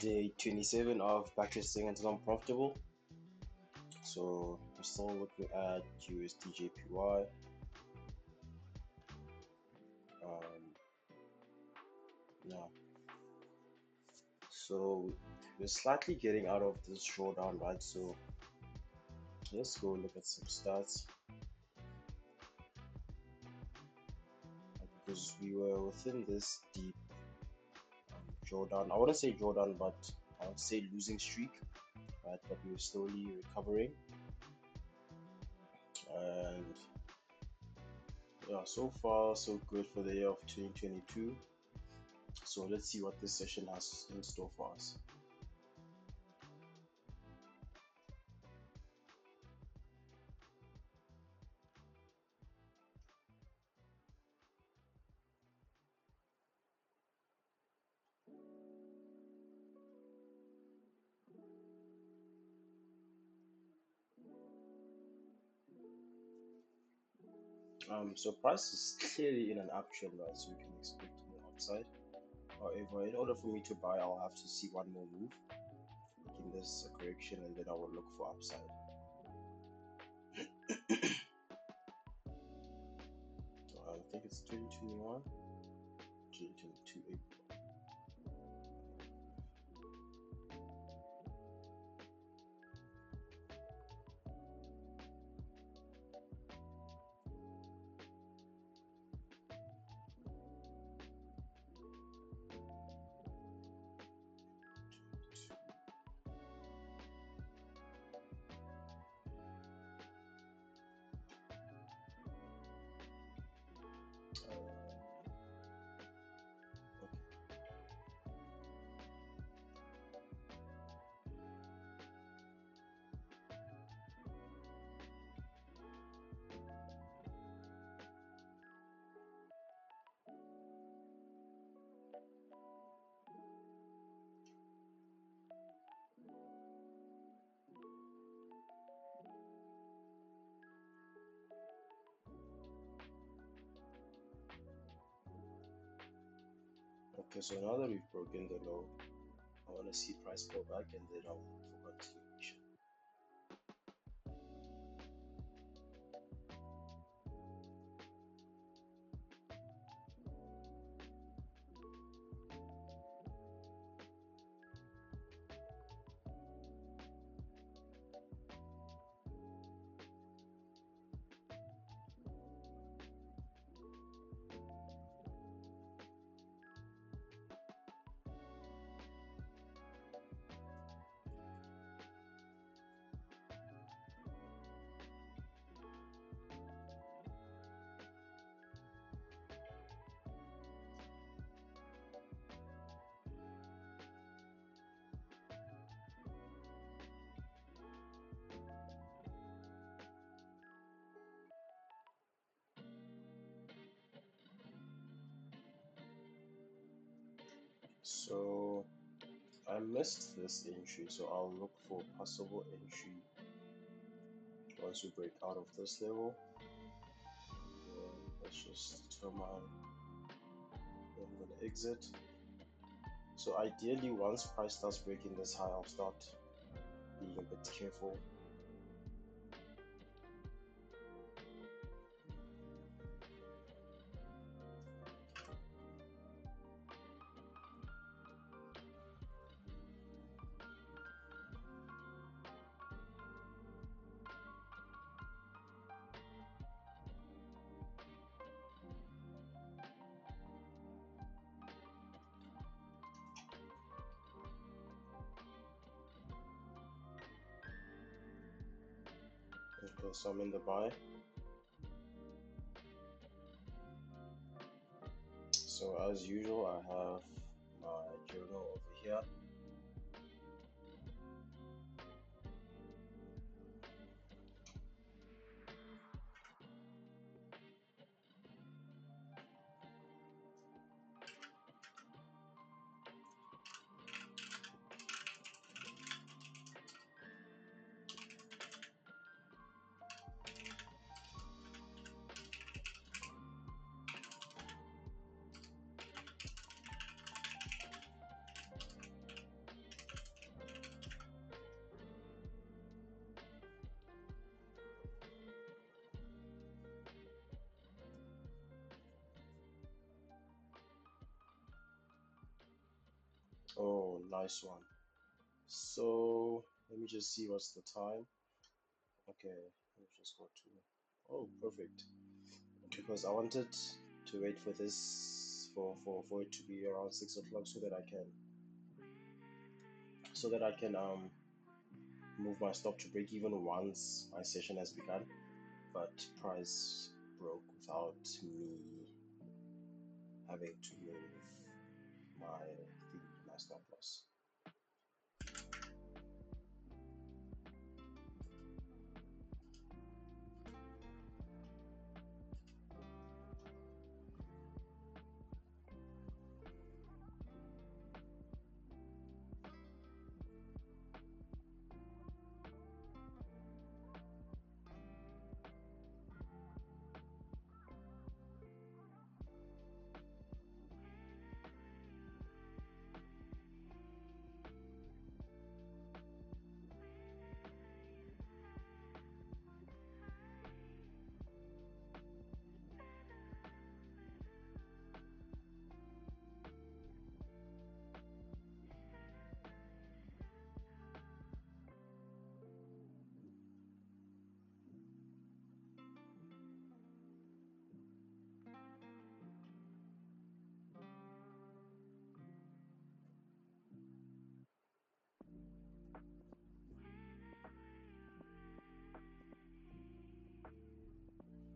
Day 27 of backtesting until I'm profitable. So we're still looking at USDJPY. Yeah. So we're slightly getting out of this drawdown, right? So let's go look at some stats. Because we were within this deep drawdown. I wouldn't say drawdown, but I would say losing streak, right? But we were slowly recovering. And yeah, so far so good for the year of 2022. So let's see what this session has in store for us. So price is clearly in an uptrend, right? So we can expect more upside. However, in order for me to buy, I'll have to see one more move, making this a correction, and then I will look for upside. I think it's 2021, 2022 April. Okay, so now that we've broken the low, I want to see price pull back, and then I'll look for continuation. So I missed this entry, so I'll look for possible entry once we break out of this level. Then let's just determine when I'm going to exit. So ideally, once price starts breaking this high, I'll start being a bit careful. Okay, so I'm in the buy. So as usual, I have my journal over here. Oh, nice one. So let me just see what's the time. Okay, let's just go to, oh, perfect. Because I wanted to wait for this for it to be around 6 o'clock so that I can move my stop to break even once my session has begun. But price broke without me having to move my stop loss.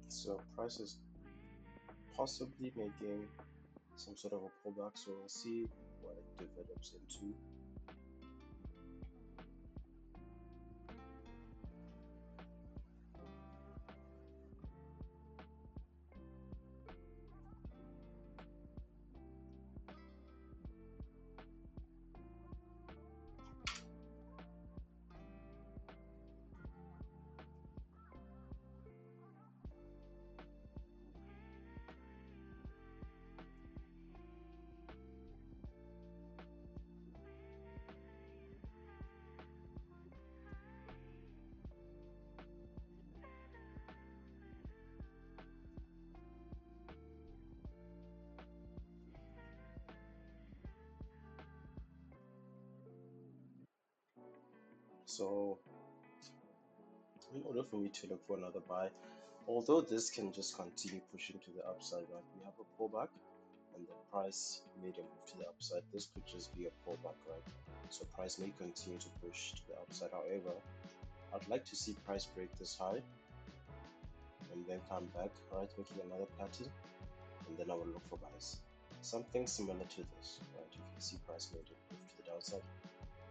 So price is possibly making some sort of a pullback, so we'll see what it develops into. So in order for me to look for another buy, although this can just continue pushing to the upside, right? We have a pullback and the price made a move to the upside. This could just be a pullback, right? So price may continue to push to the upside. However, I'd like to see price break this high and then come back, right, making another pattern, and then I will look for buys. Something similar to this, right? You can see price made a move to the downside,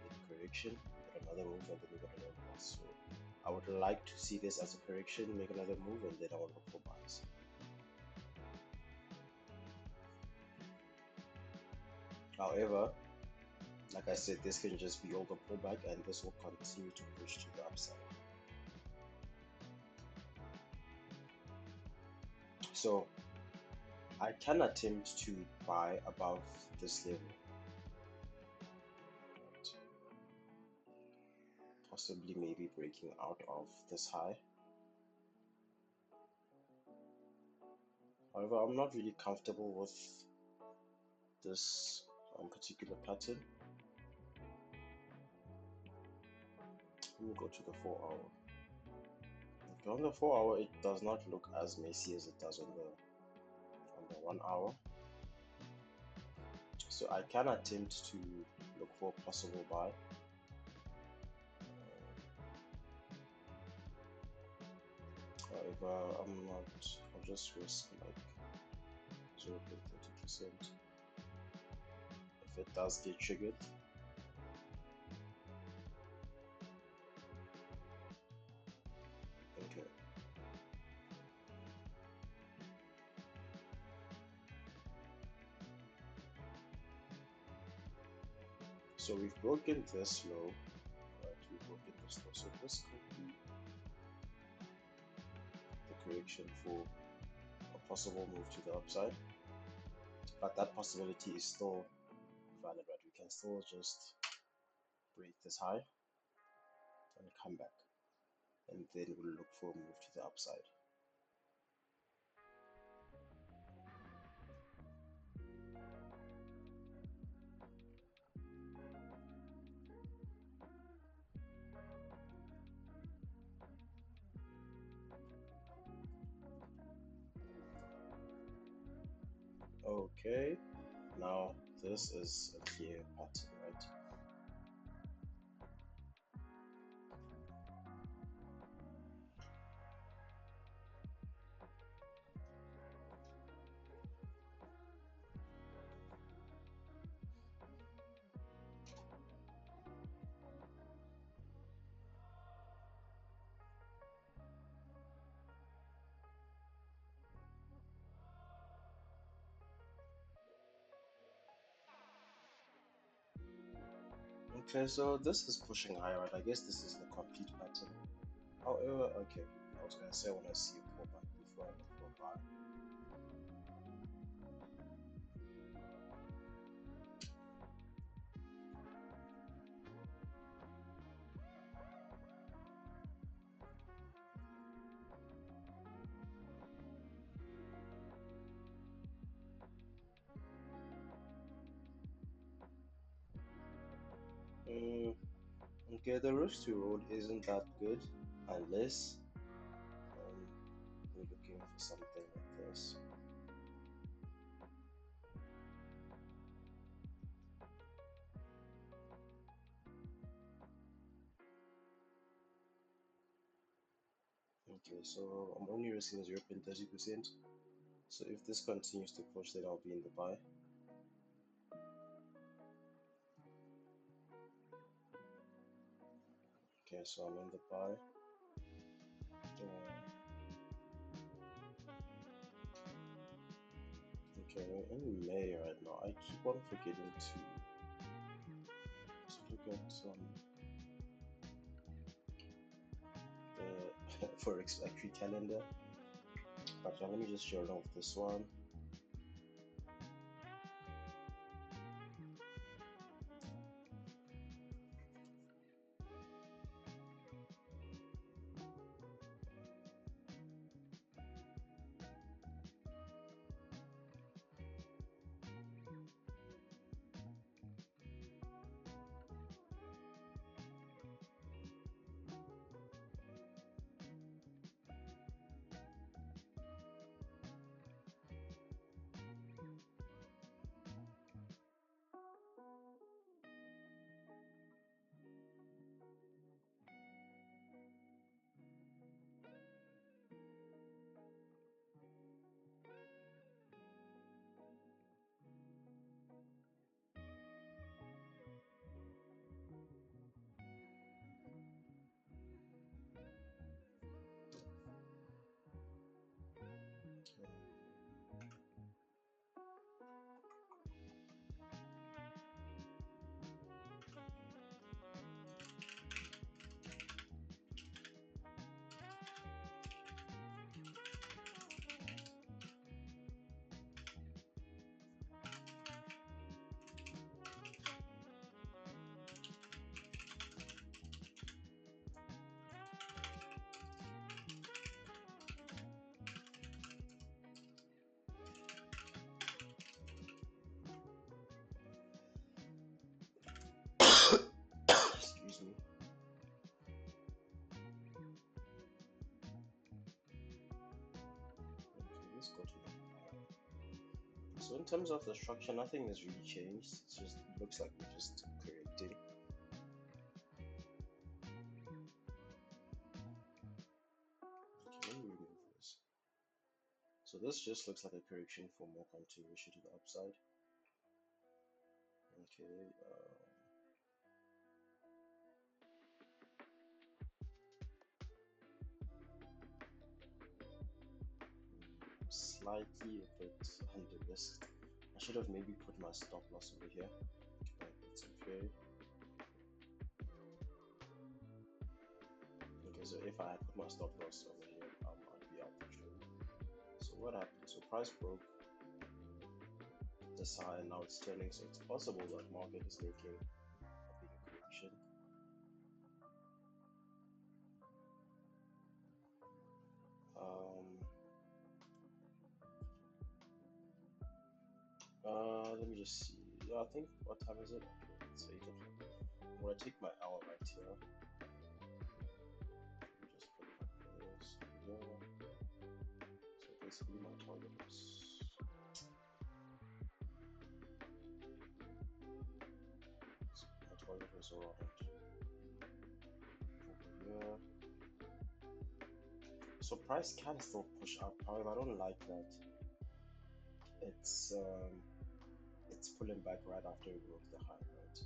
made a correction, got another move, and then we got an impulse. So I would like to see this as a correction, make another move, and then I will look for buys. However, like I said, this can just be all the pullback, and this will continue to push to the upside. So I can attempt to buy above this level, possibly maybe breaking out of this high. However, I'm not really comfortable with this particular pattern. Let me go to the 4 hour. Okay, on the 4 hour, it does not look as messy as it does on the 1 hour. So I can attempt to look for a possible buy. However, I'll just risk like 0.30%. If it does get triggered, okay. So we've broken this low, right? We've broken this low. So this could be the correction for a possible move to the upside. But that possibility is still valid, right? We can still just break this high and come back, and then we'll look for a move to the upside. Okay, now this is a clear pattern, right? Okay, so this is pushing higher, right? I guess this is the complete pattern. However, okay, I was gonna say I want to see a pullback before I look for a buy. Mm, okay, the risk to reward isn't that good unless we're looking for something like this. Okay, so I'm only risking 0.30%. So if this continues to push, then I'll be in the buy. Okay, so I'm in the buy. Okay, we're in May right now. I keep on forgetting to look at the Forex Factory calendar. But yeah, let me just journal off this one. Excuse me. Okay, let's go to the buy. So in terms of the structure, nothing has really changed. It just looks like we're just correcting. Okay, let me remove this. So this just looks like a correction for more continuation to the upside. Okay, slightly a bit under risk. I should have maybe put my stop loss over here, but it's okay. Okay, so if I had put my stop loss over here, I'd be out the trade. So what happened? So price broke this high and now it's turning, so it's possible that market is making a bigger correction. Um, let me just see. Yeah, I think what time is it? Okay, it's 8 o'clock. I'm gonna take my hour right here. Let me just put it like this. Yeah. So basically my target is goes around over here. So price can still push up. However, I don't like that it's pulling back right after we broke the high, right?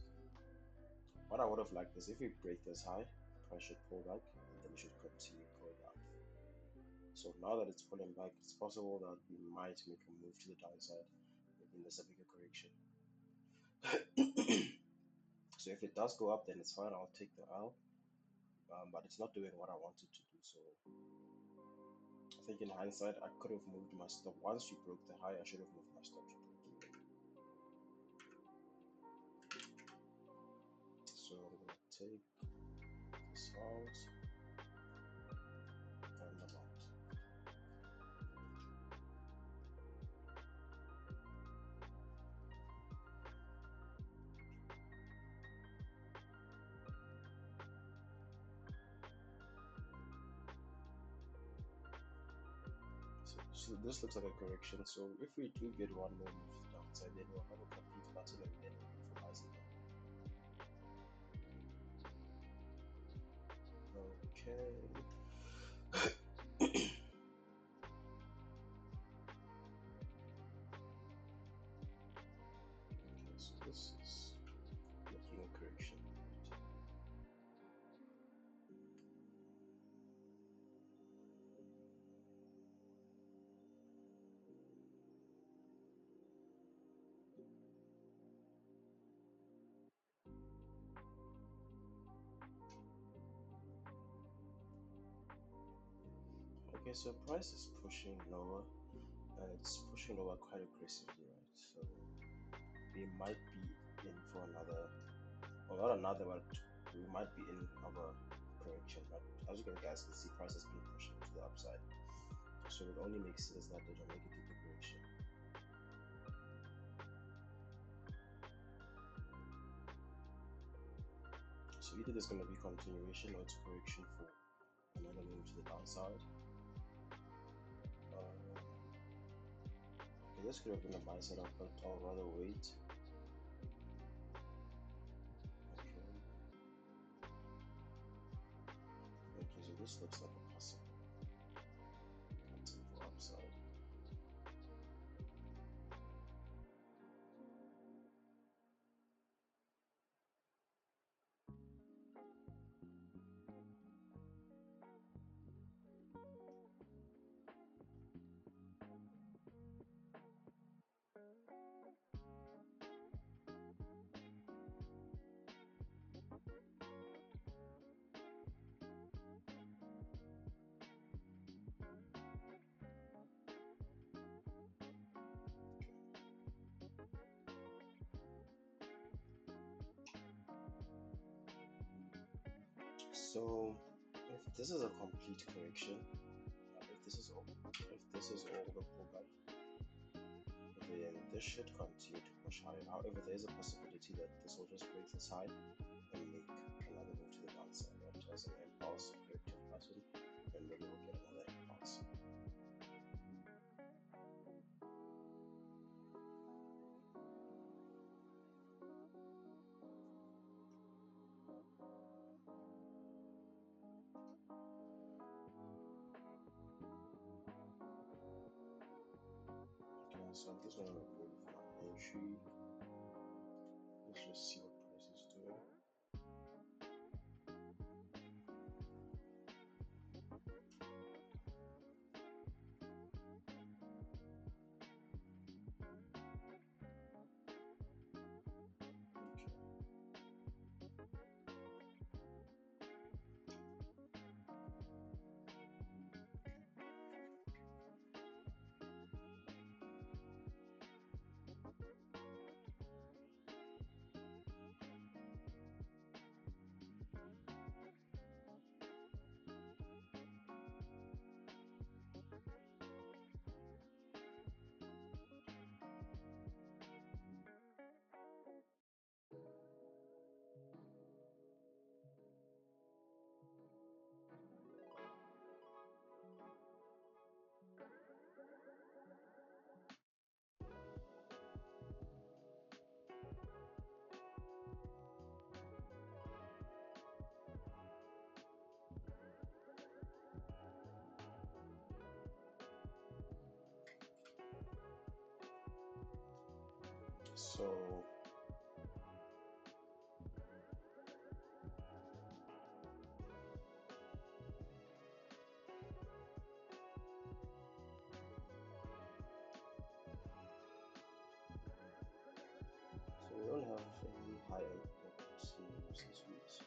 What I would have liked is if we break this high, price should pull back, and then we should continue going up. So now that it's pulling back, it's possible that we might make a move to the downside, maybe in this a bigger correction. So if it does go up, then it's fine. I'll take the L, but it's not doing what I wanted to do. So I think in hindsight, I could have moved my stop. Once you broke the high, I should have moved my stop to break even. So I'm gonna take this out and I'm out. So this looks like a correction. So if we do get one more move to the downside, then we'll have a complete pattern and then we'll neutralize it. Okay. Okay, so this is making a correction. Okay, so price is pushing lower, and it's pushing lower quite aggressively, right? So we might be in for another, well, not another, but we might be in our correction. But as you guys can see, price has been pushing to the upside. So it only makes sense that they don't make a deeper correction. So either there's going to be continuation or it's correction for another move to the downside. Okay, this could have been a buy setup, but I'll rather wait. Okay, so this looks like a possible pattern for upside. So if this is a complete correction, if this is all the pullback, then this should continue to push higher. However, there is a possibility that this will just break this high and make another move to the downside, right? As an impulse corrective pattern, and maybe we'll get another impulse. Okay, so I'm just gonna remove my entry. Let's just see what price is doing. Okay. So we don't have any higher moves this week. So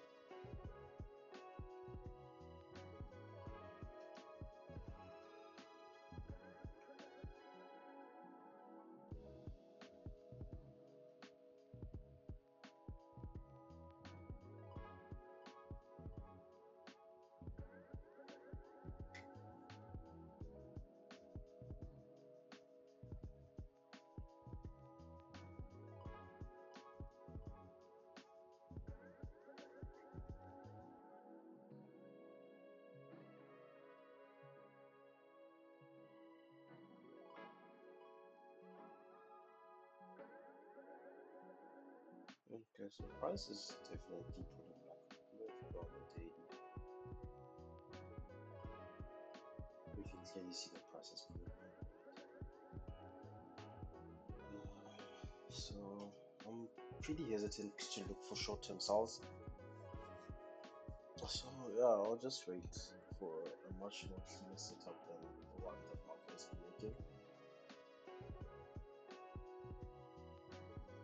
okay, so price is definitely deeper than black. Let's go on the daily. We can clearly see the price is pulling back. So I'm pretty hesitant to look for short-term sells. So yeah, I'll just wait for a much more cleaner setup than the one that market has been making.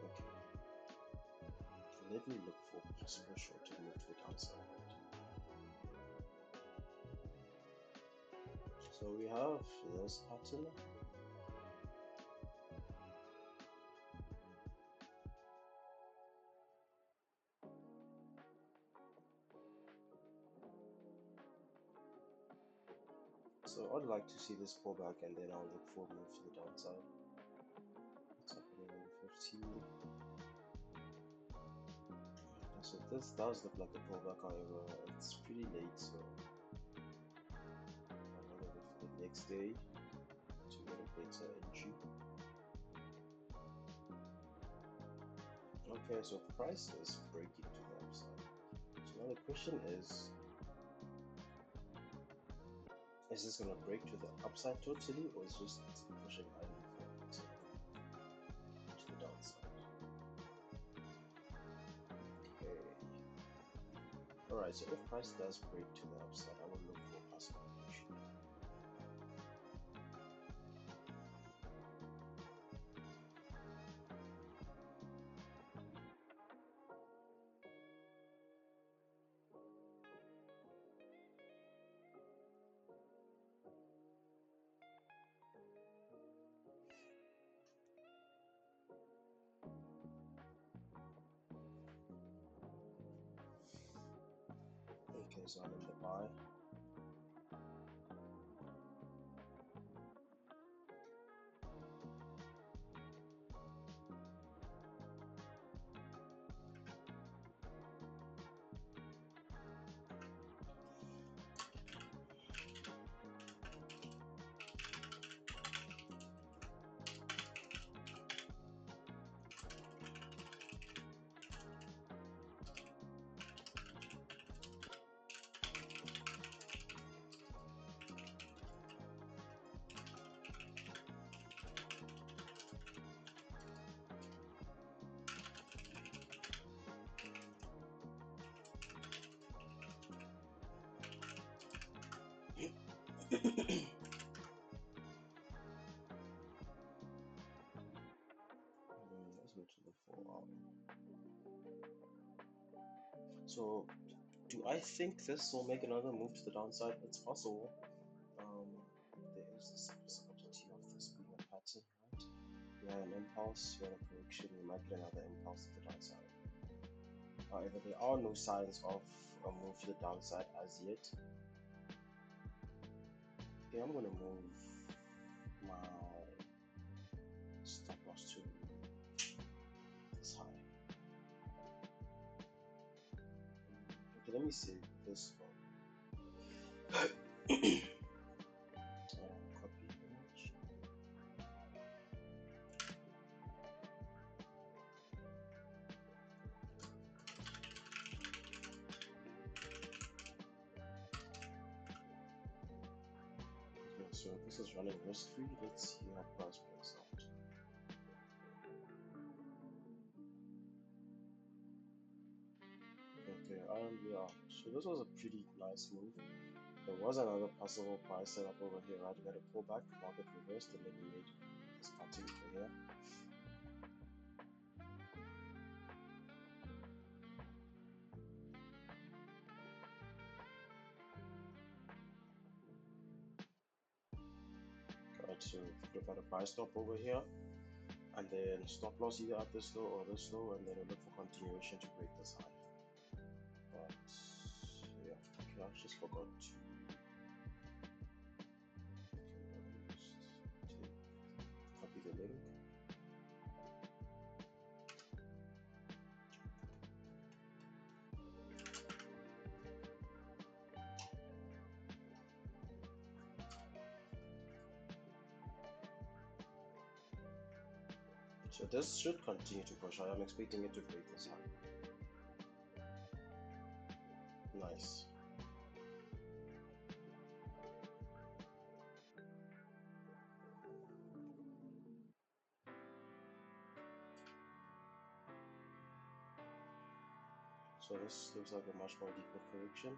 Okay. Let me look for possible short-term move to the downside. So we have this pattern. So I'd like to see this pullback and then I'll look for a move to the downside. What's happening on the 15? So this does look like a pullback, however, it's pretty late, so I'll rather wait for the next day to get a better entry. Okay, so price is breaking to the upside. So now the question is this going to break to the upside totally, or is it just pushing idly for a better move to the downside? Okay. Alright, so if price does break to the upside, I will look for a possible entry. Okay, so I'm in the buy. Let's go to the 4 hour. So, do I think this will make another move to the downside? It's possible. There is this possibility of this being a pattern, right? You had an impulse, you had a correction, you might get another impulse to the downside. However, there are no signs of a move to the downside as yet. Okay, I'm gonna move my stop loss to this high. Okay, let me save this one. Copy image. Okay, so this is running risk free. Let's see how price plays out. Okay, yeah, so this was a pretty nice move. There was another possible price setup over here, right? We had a pullback, market reversed, and then we made this pattern over here. Right, so if you look at a buy stop over here, and then stop loss either at this low or this low, and then we look for continuation to break this high. But yeah, okay, I just forgot to. Okay, let me just copy the link. So this should continue to push. I am expecting it to break this high. Nice. So this looks like a much more deeper correction.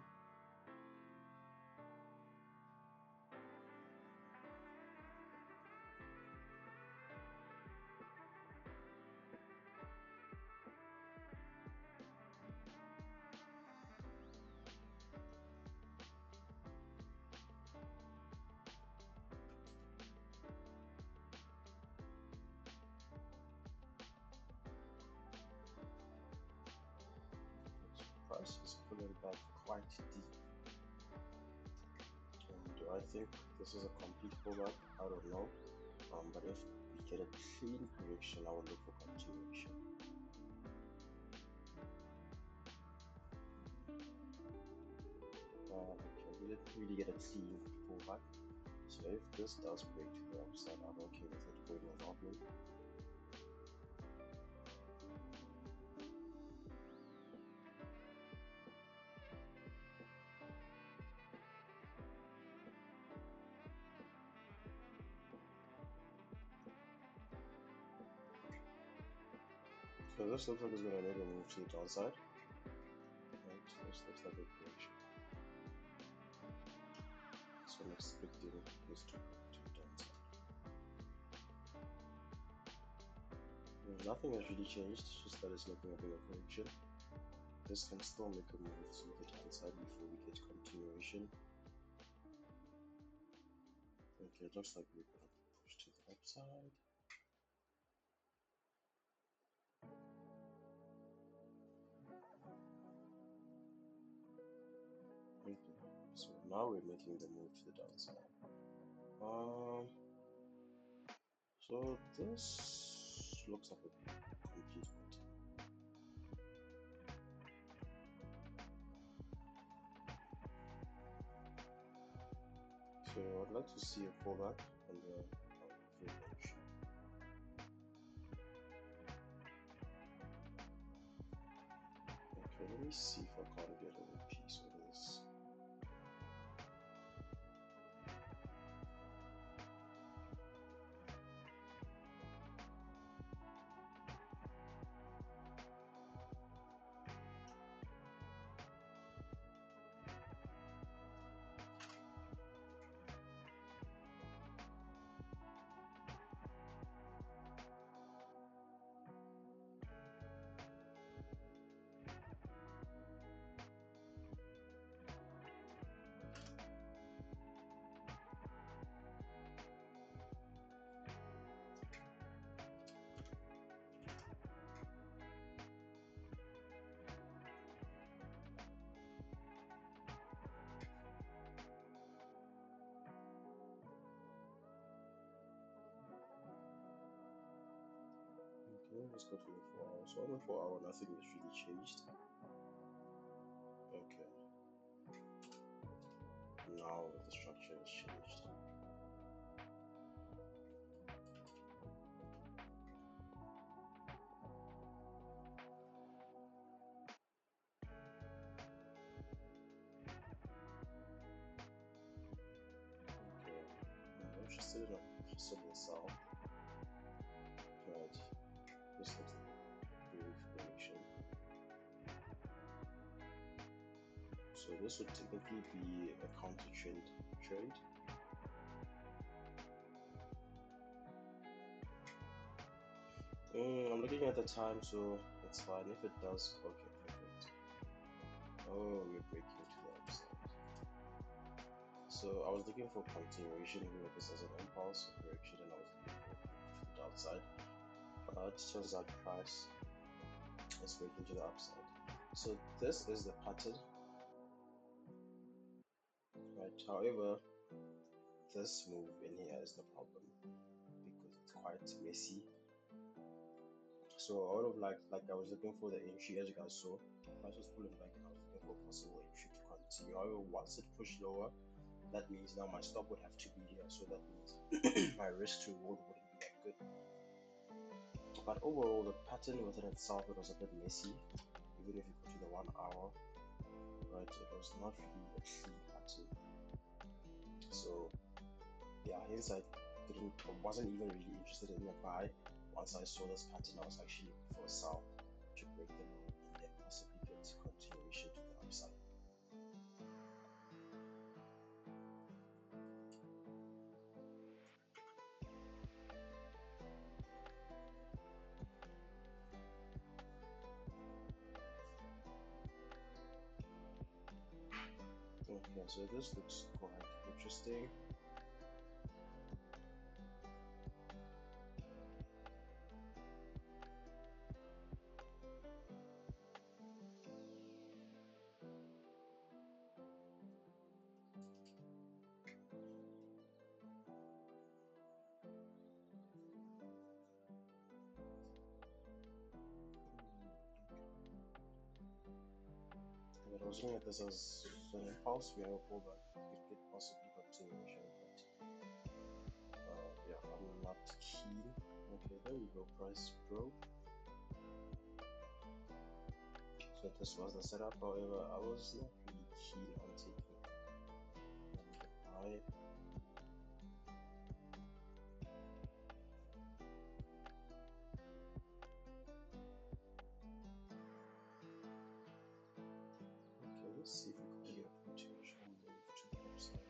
Price is pulling back quite deep. Do I think this is a complete pullback? I don't know. But if we get a clean correction, I will look for continuation. Okay, we didn't really get a clean pullback. So if this does break to the upside, I'm okay with it going without me. So this looks like it's going to make a move to the downside. Right, this looks like a correction. So I'm expecting this to break to the downside. Nothing has really changed, just that it's making a bigger correction. This can still make a move to the downside before we get continuation. Okay, it looks like we're going to push to the upside. Okay, so now we're making the move to the downside. So this looks like a complete pattern. So I'd like to see a pullback and then I'll create an entry. Okay, let me see if I can't get a piece of this. Okay, let's go to the 4 hour. So on the 4 hour, nothing has really changed. Okay. Now the structure has changed. Okay. I'm interested in a possible sell. Right. This looks like a big correction. So this would technically be a counter trend trade. I'm looking at the time, so it's fine. If it does, okay, perfect. Oh, we're breaking to the upside. So I was looking for continuation here with this as an impulse correction, and I was looking for a move to the downside. But it turns out price is breaking to the upside. So this is the pattern, right? However, this move in here is the problem because it's quite messy. So out of like I was looking for the entry, as you guys saw, price was pulling back and I was looking for a possible entry to continue. However, once it pushed lower, that means now my stop would have to be here. So that means my risk to reward wouldn't be that good. But overall, the pattern within itself, it was a bit messy. Even if you go to the 1 hour, right, it was not really a clean pattern. So yeah, hence I wasn't even really interested in the buy. Once I saw this pattern, I was actually looking for a sell to break the low and then possibly get continuation to the upside. Okay, so this looks quite interesting. But I was looking at this as an impulse. We have a pullback. It could possibly continuation, but yeah, I'm not keen. Okay, there we go. Price broke. So this was the setup. However, I was not really keen on taking the buy. Okay, let's see if we can get a potential move to the upside.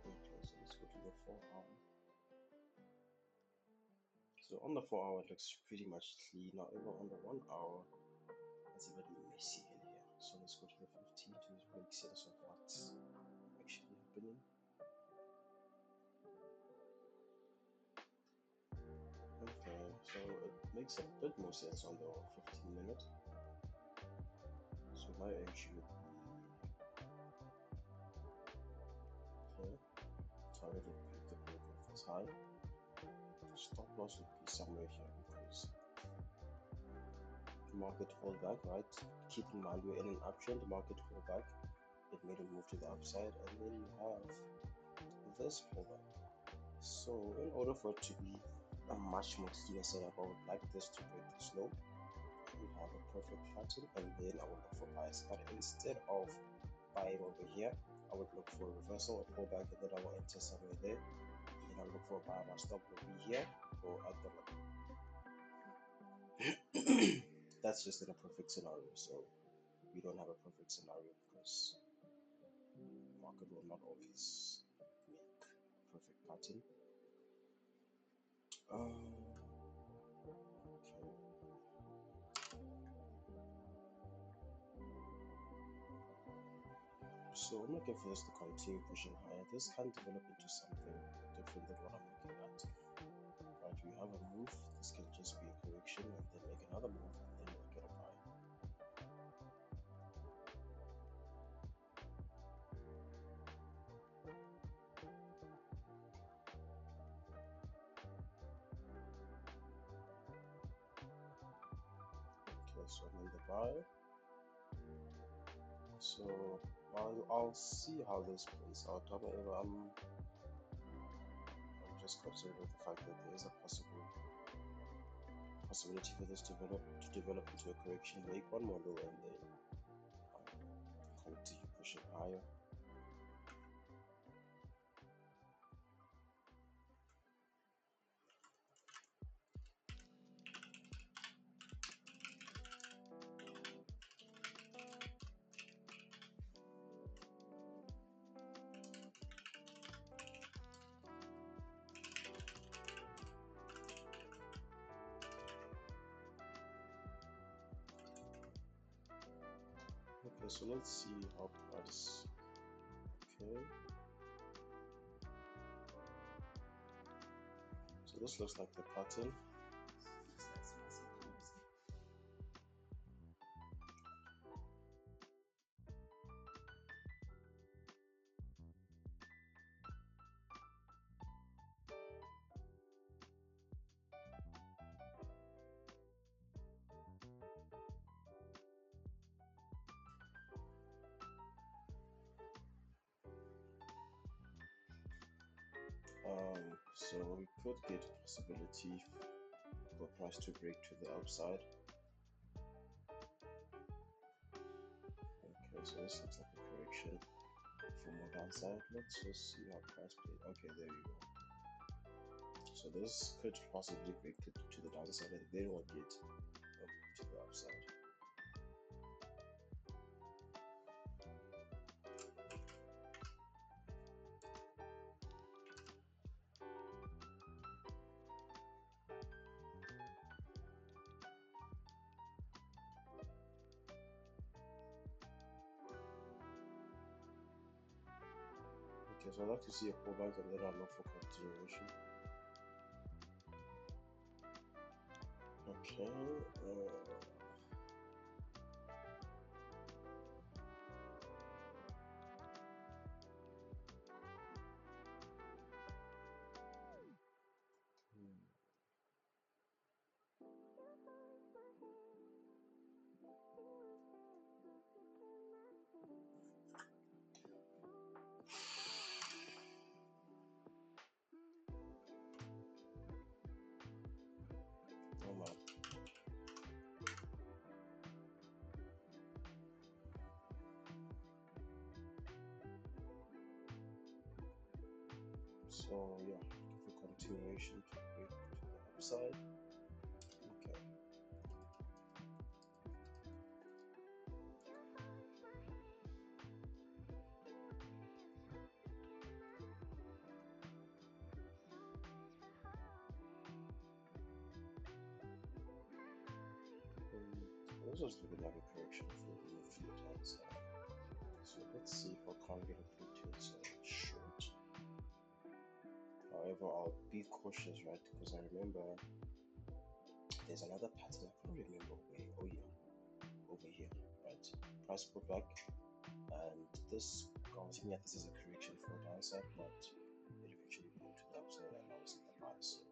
Okay, so let's go to the 4 hour. So on the 4 hour it looks pretty much clean. However, on the 1 hour it's a bit messy in here. So let's go to the 15 to make sense of what's actually happening. Okay, so it makes a bit more sense on the 15 minute. So my entry would be here. Target would be the break of this high. Stop loss would be somewhere here because the market hold back, right? Keep in mind we're in an uptrend, the market hold back. It made a move to the upside, and then you have this pullback. So in order for it to be a much more clear setup, I would like this to break this low. We have a perfect pattern, and then I will look for bias. But instead of buying over here, I would look for a reversal, a pullback, and then I will enter somewhere there. And then I'll look for a buy. My stop will be here or at the low. That's just in a perfect scenario. So we don't have a perfect scenario because the market will not always make a perfect pattern. Okay. So I'm looking for this to continue pushing higher. This can develop into something different than what I'm looking at. Right, we have a move. This can just be a correction and then make another move and then we'll get a buy. Okay, so I'm in the buy. So I'll see how this plays out. However, I'm just considering the fact that there is a possibility for this to develop into a correction, make one more low, and then higher. Okay, so let's see how price. Okay, so this looks like the pattern. So we could get a possibility for price to break to the upside. Okay, so this looks like a correction for more downside. Let's just see how price played. Okay, there you go. So this could possibly break to the downside and then we'll get to the upside. Okay, so I'd like to see a pullback and then I'll look for continuation. Okay, oh man. So yeah, looking for continuation to break to the upside. Okay. This is looking like a correction for the move to the downside. So let's see if I can't get a Bluetooth short. However, I'll be cautious, right? Because I remember there's another pattern. I can't remember where. Oh yeah, over here, right? Price pulled back, and this. I was thinking that this is a correction for a downside, but it eventually moved to the upside, and I was in the buy. So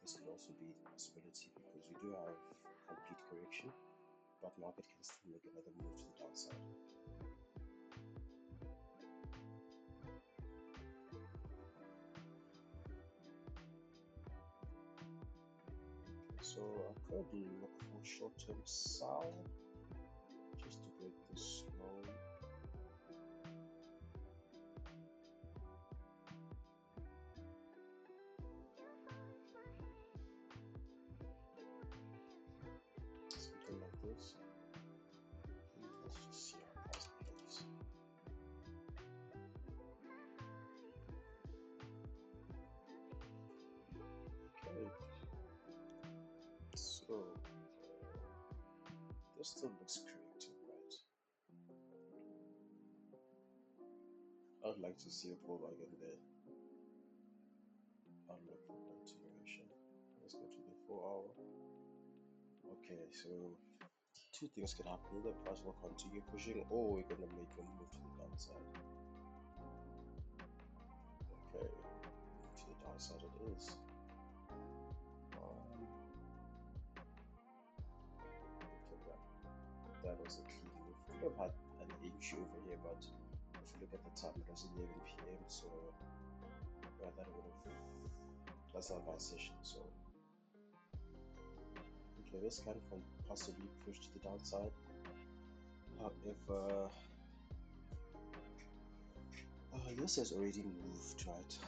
this could also be a possibility because we do have complete correction, but market can still make another move to the downside. So I could look for short-term sell just to break this low. Something like this. And let's just see how price behaves. Okay. So this still looks corrective, right? I would like to see a pullback in there. I'll look for continuation. Let's go to the 4-hour. Okay, so two things can happen. Either price will continue pushing or we're gonna make a move to the downside. Okay, to the downside it is. Look at that. That was a clean move. We could have had an inch over here, but if you look at the time, it was 11 p.m. So yeah, that would have. That's not my session. So okay, this can possibly push to the downside. However, This has already moved, right?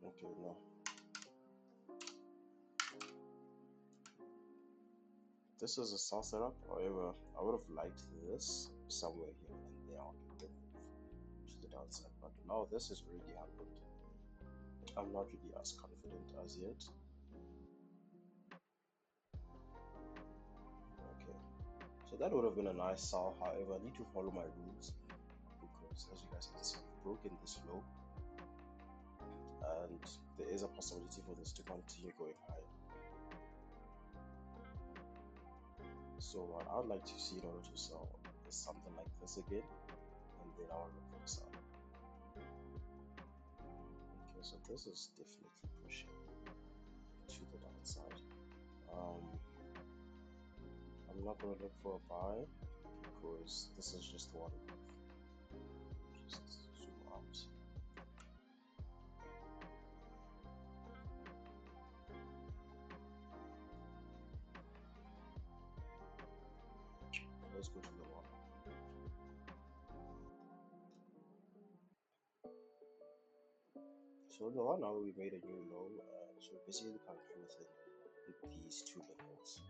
Okay, no. This is a sell setup. However, I would have liked this somewhere here and there on the move to the downside, but now this has already happened. I'm not really as confident as yet. Okay, so that would have been a nice sell. However, I need to follow my rules because, as you guys can see, we've broken this low, and there is a possibility for this to continue going higher. So what I would like to see in order to sell is something like this again, and then I'll look for sell. Okay, so this is definitely pushing to the downside. I'm not going to look for a buy because this is just one move. Just zoom out. Let's go to the one. So the one now we made a new low, so basically currently within these two levels.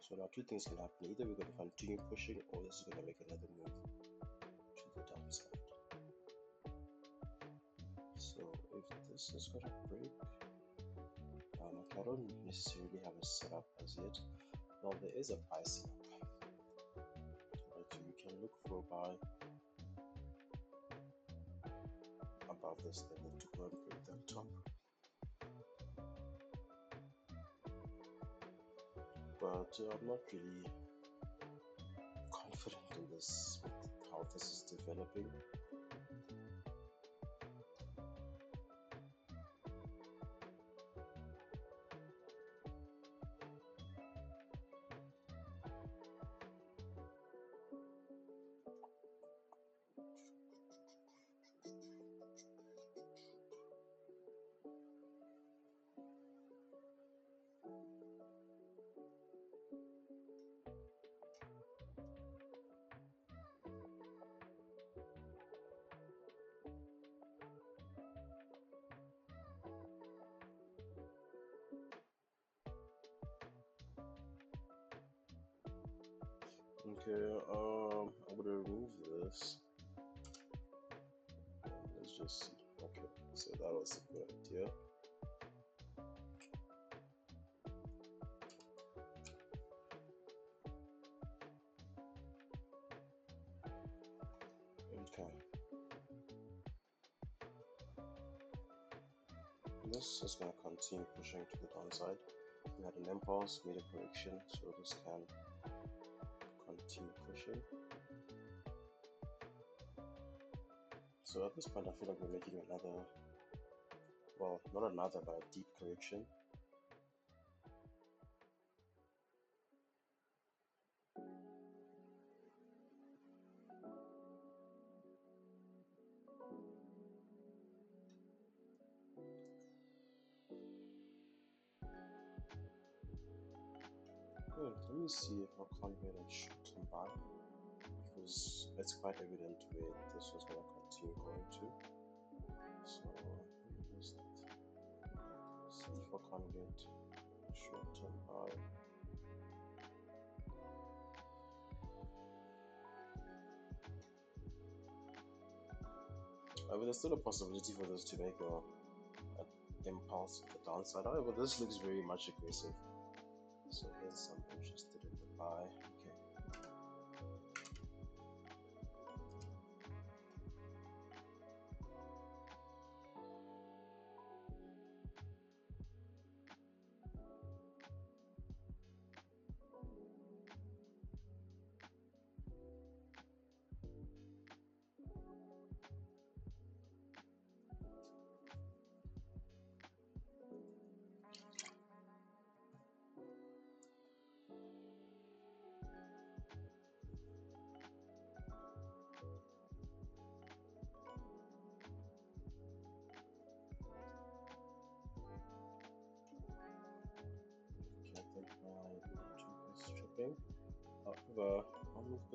So now two things can happen. Either we're going to continue pushing, or this is going to make another move to the downside. So if this is going to break, I don't necessarily have a setup as yet. Well, there is a buy setup. Right, so you can look for a buy above this level to go and break that top. But I'm not really confident in this, with how this is developing. Okay, I'm gonna remove this. Let's just see. Okay, so that was a good idea. Okay, this is gonna continue pushing to the downside. We had an impulse, made a correction, so this can continue pushing. So at this point, I feel like we're making another, well, not another, but a deep correction. Good. Let me see if I can't get a short-term buy, because it's quite evident where this was going to continue going to. So use that. See if I can't get a short-term buy. I mean, there's still a possibility for this to make a impulse to the downside. However, this looks very much aggressive. So hence I'm interested in the buy. Okay.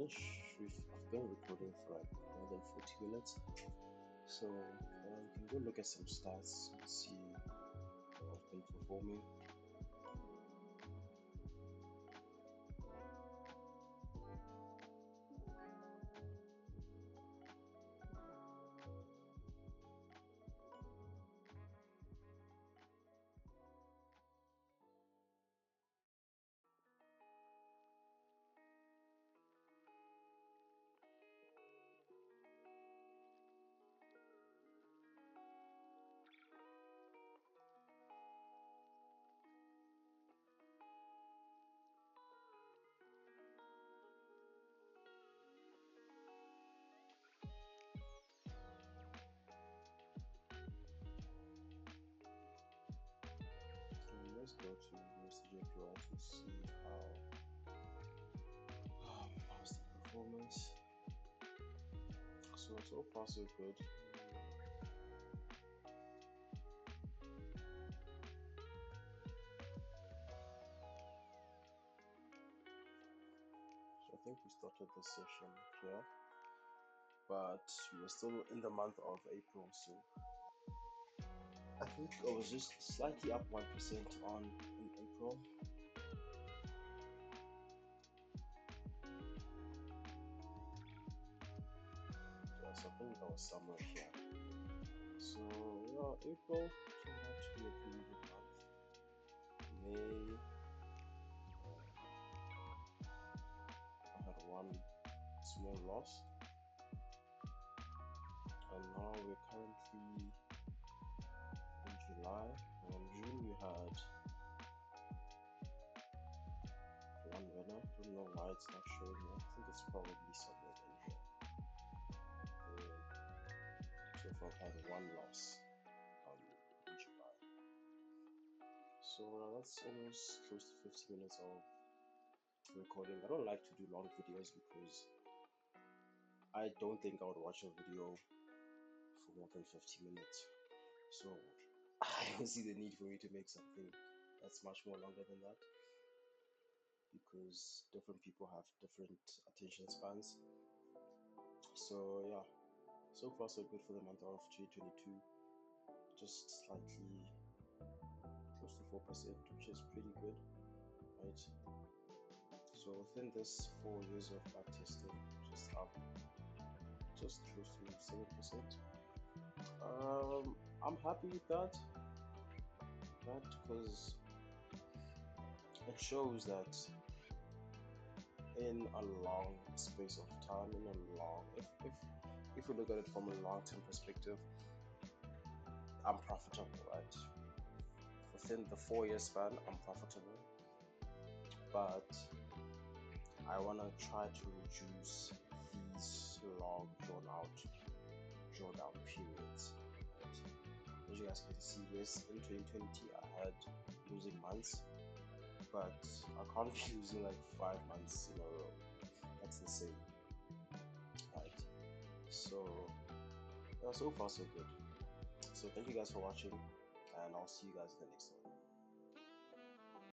I've been recording for like more than 40 minutes, so you can go look at some stats and see how I've been performing. Let's go to USDJPY to see how's the performance. So far so good. So I think we started this session here, but we're still in the month of April, so I think I was just slightly up 1% in April. Yeah, so I think that was somewhere here. So yeah, April turned out to be a pretty good month. May, I had one small loss, and now we're currently in July, and in June we had one winner. Don't know why it's not showing me. I think it's probably somewhere in here. So far I've had one loss in July. So that's almost close to 50 minutes of recording. I don't like to do long videos because I don't think I would watch a video for more than 50 minutes. So I don't see the need for me to make something that's much more longer than that, because different people have different attention spans. So yeah, so far so good for the month of 2022. Just slightly close to 4%, which is pretty good, right? So within this 4 years of backtesting, just up just close to 7%. I'm happy with that, right? Because it shows that in a long space of time, if we look at it from a long-term perspective, I'm profitable, right? Within the 4-year span, I'm profitable, but I want to try to reduce these long drawn out periods, right? As you guys can see, yes, in 2020 I had losing months, but I can't be losing like 5 months in a row. That's insane, right? So yeah, so far so good. So thank you guys for watching, and I'll see you guys in the next one.